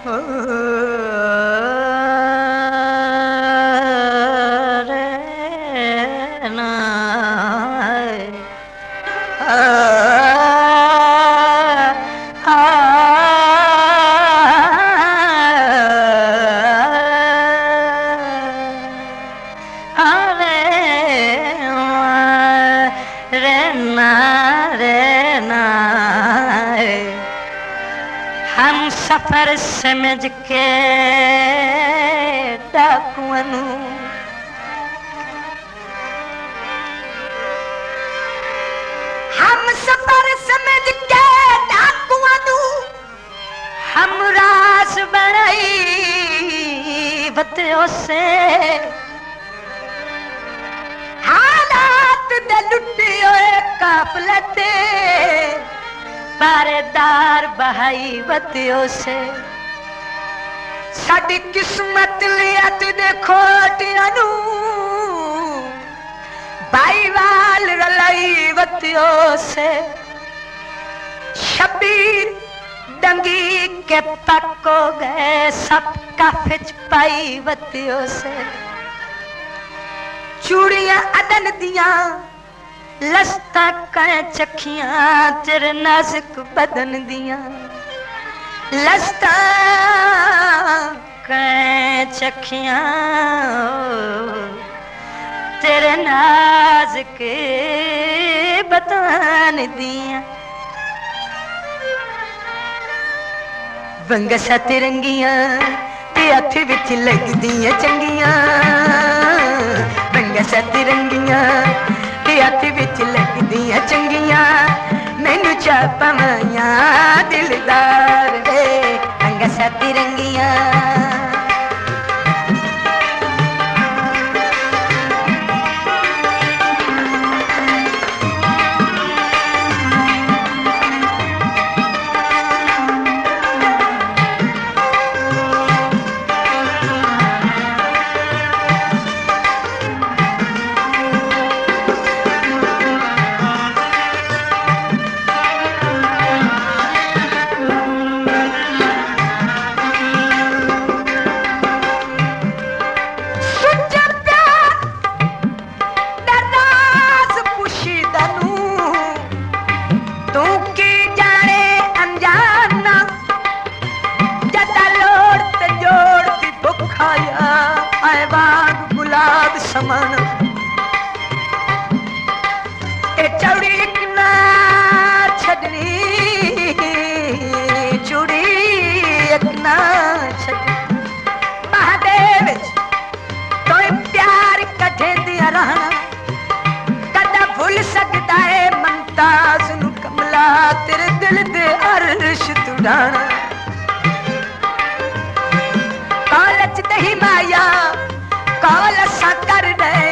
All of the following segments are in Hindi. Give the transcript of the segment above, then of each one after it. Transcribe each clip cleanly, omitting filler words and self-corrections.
हम सफर समझ के डाकुअनू हम सफर समझ के डाकुअनू हम रास बनाई बतियों से हालात दे लुटियो काफलते पारेदार बहाई बतियों से साडी किस्मत लिया तुझे खोटियानू बाईवाल रलाई बतियों से शबीर डंगी के पक्को गए सब काफिज पाई बतियों से चूड़ियां अदन दिया लस्ता कै चखियां तेरे नाजुक बदन दिया लस्ता कै चखियां तेरे नाजुक बदन दिया वंग सा तिरंगियां ते हथ विच लगदियां चंगियां वंग सा तिरंगियां हथ विच लगदियां चंगियां मैनू चा पवाइया दिलदार वे अंग सा तिरंगियां समान ए चौड़ी एक ना छड़नी चूड़ी एक ना छड़नी महादेव तो प्यार कठे दिया रहना कदा भूल सकता है मुमताज नू कमला तेरे दिल दे अर्श तुड़ाना कालच दही माया काल सा कर रहे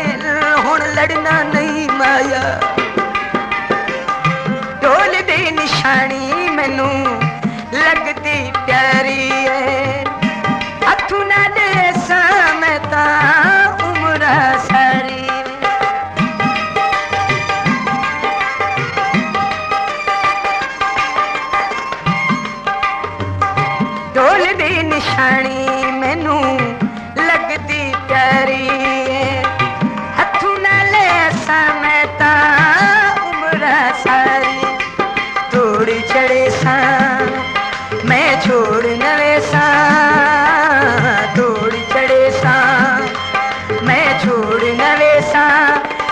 हुण लड़ना नहीं माया ढोल दी निशानी मैनू लगती प्यारी है हथू ना दे मैं ता उम्र सारी ढोल दी निशानी मैनू लगती प्यारी हथू न ले मैं ता उम्र सारी थोड़ी चढ़े सा मैं छोड़ नवे सा थोड़ी चढ़े सा मैं छोड़ नवे सा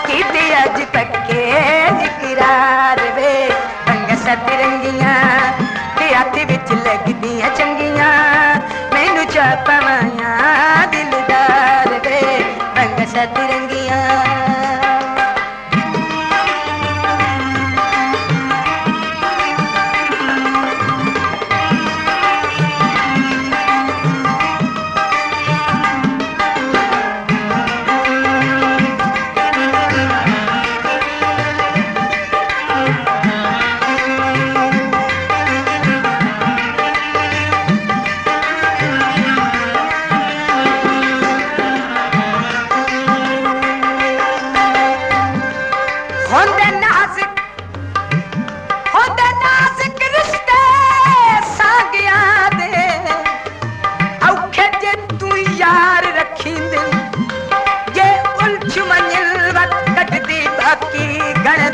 कि अज पक्के इकरार वे रंग सा तिरंगियां ते हथ विच लगदियां चंगियां मैनू चा पवाइया दिलदार वे रंग सा तिरंगियां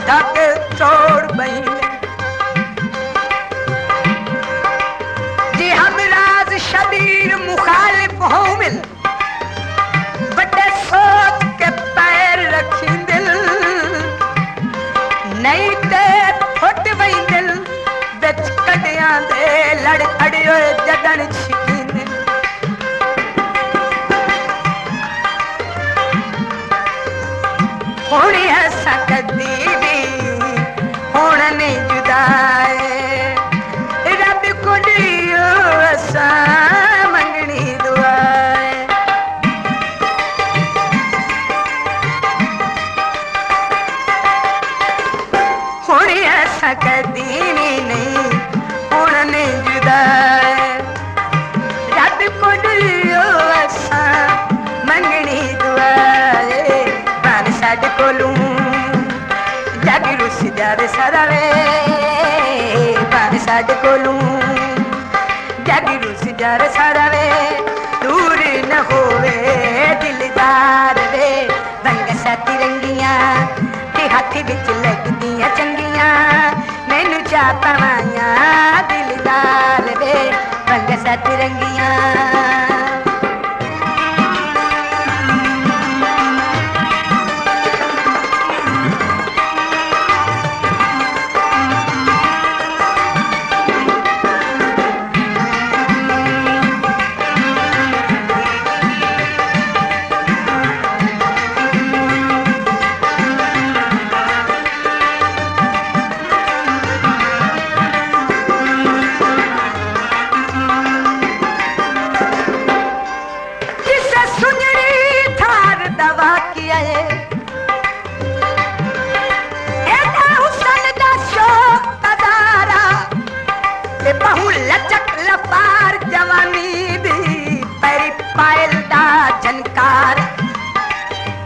धागे तोड़ बहिने जी हम राज शबीर मुखालिफ हों मिल बड़े सोच के पैर रखी दिल नहीं ते फुट वही दिल बिच कड़िया दे लड़ अड़ियो जदन छिकीने होनी ऐसा कदी भी होना नहीं जुदाए रब को दियो ऐसा मंगनी दुआए होनी ऐसा कदी नहीं होना नहीं जुदाए रब को दियो ऐसा मंगनी दुआए साड कोलू जग रुस जावे सारा वे भावे साड कोलू जग रुस जावे सारा वे दूर न होवे दिलदार वे रंग सा तिरंगियां ते हाथ विच लगदियां चंगियां मैनू चा पवाइयां दिलदार वे रंग सा तिरंगियां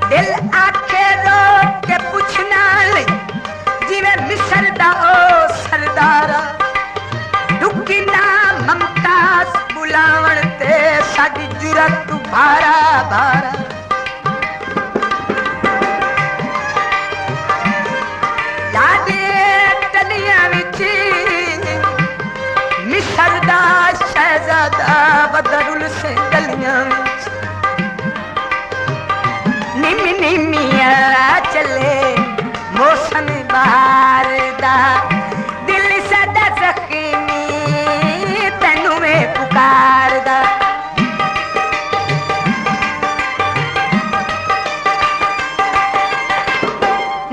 दिल आखे रोक के पुछना ले जिवे मिसरदा ओ सरदारा दुखी ना ममताज बुलावण ते साडी जुरत भारा भारा लाडे टलियां विच मिसरदा शहजादा बदरुल से गलियां निमी निमिया चले मौसम बहार दा दिल सदा जख्मी तैनू में पुकार दा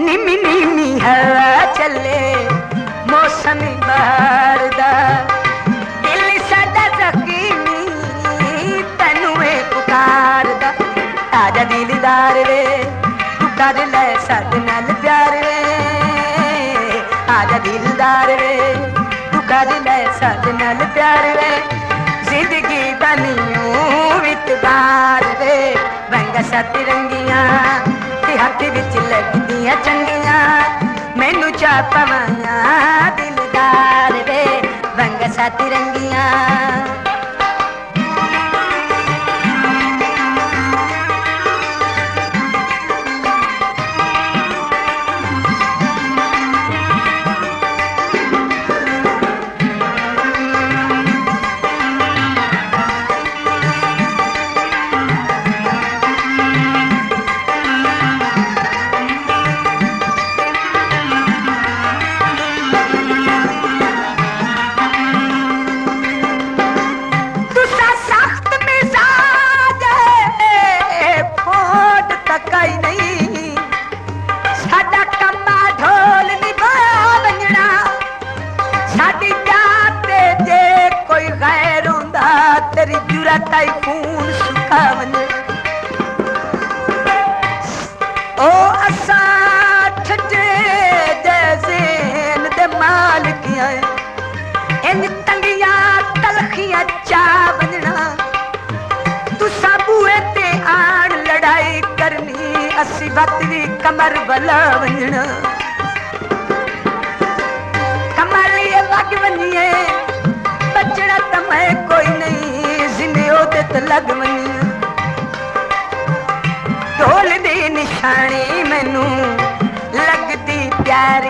निमी निमी हवा चले मौसम बहार दा दिल सदा जख्मी तैनू में पुकार दा आजा दिलदार वे तू कर ले साडे नाल प्यार वे आजा दिलदार वे तू कर ले साडे नाल प्यार वे जिंदगी बनियो वितबार वे रंग सा तिरंगियां ते हाथ विच लगदियां चंगियां मैनू चा पवाइयां दिलदार वे रंग सा तिरंगियां तेरी जुरत आई खून सुखावन ओ असा ठजे जैसेन दे मालिकियां इन तंगियां तलखियां चा बनना तू सबूए ते आन लड़ाई करनी असी बतवी कमर बला वंजना कमर ये लग वनिए बचना तमें कोई नहीं ते लग वनी ढोल दी निशानी मैनू लगदी प्यार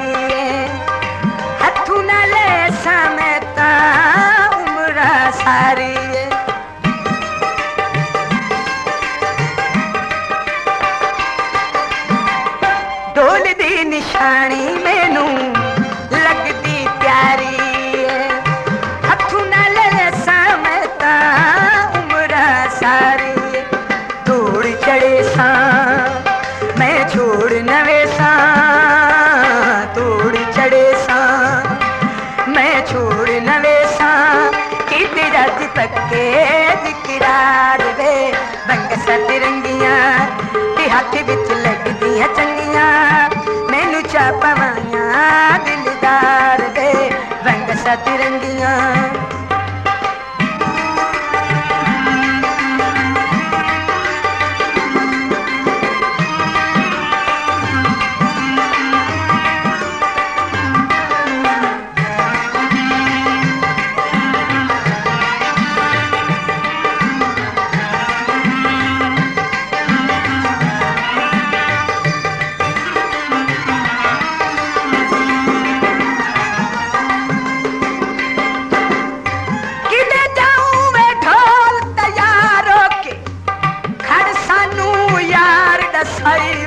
अज पक्के जिकरार वे रंग सतरंगियां ते हाथ विच लगदियां चंगियां मैनू चा पवाइयां दिलदार वे रंग सतरंगियां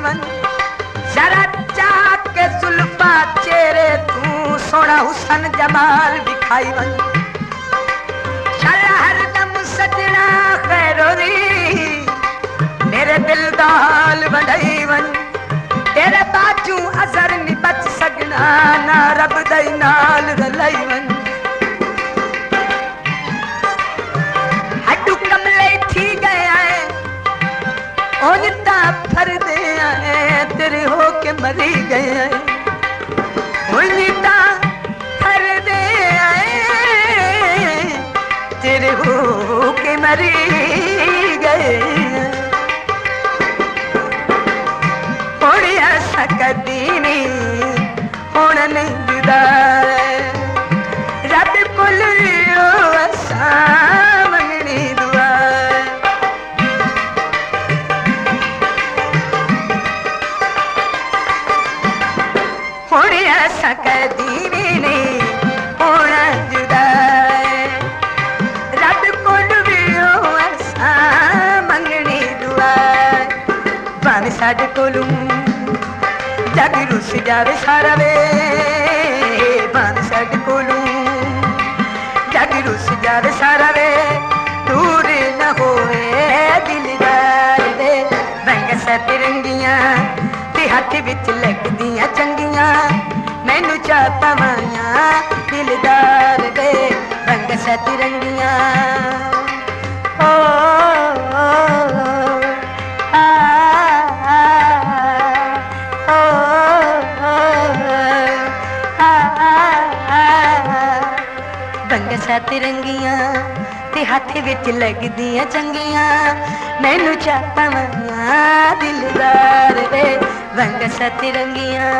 जरा चाक के सुल्फा चेहरे तू सोना हुसन जमाल दिखाई वन हर दम सजना खैरोरी मेरे दिल दा हाल बढ़ाई वन तेरे बाजू असर नहीं बच सकना ना रब दई नाल रलाई वन हड्डू कमले थी गया है ओनता फर दे तेरे हो के मरी गए उल्टा फर दे तेरे हो के मरी गए होड़िया सकती नहीं होना नहीं जुदा रब कोल असा मंगनी दुआ सकती नहीं होना जुदा रब कोल भी असा मंगनी दुआ भावे साडे कोलू जग रुस जावे सारा वे भावे साडे कोलू जग रुस जावे सारा वे दूर न होए दिलदार वे रंग सतरंगियां ते हाथ विच लगदियां चंगियां मैनू चा पवाइयां दिलदार वे रंग सतरंगियां ओ, ओ, आ, ओ, रंग सतरंगियां ते हाथ विच लगदियां चंगियां मैनू चा पवाइयां दिलदार वे रंग सतरंगियां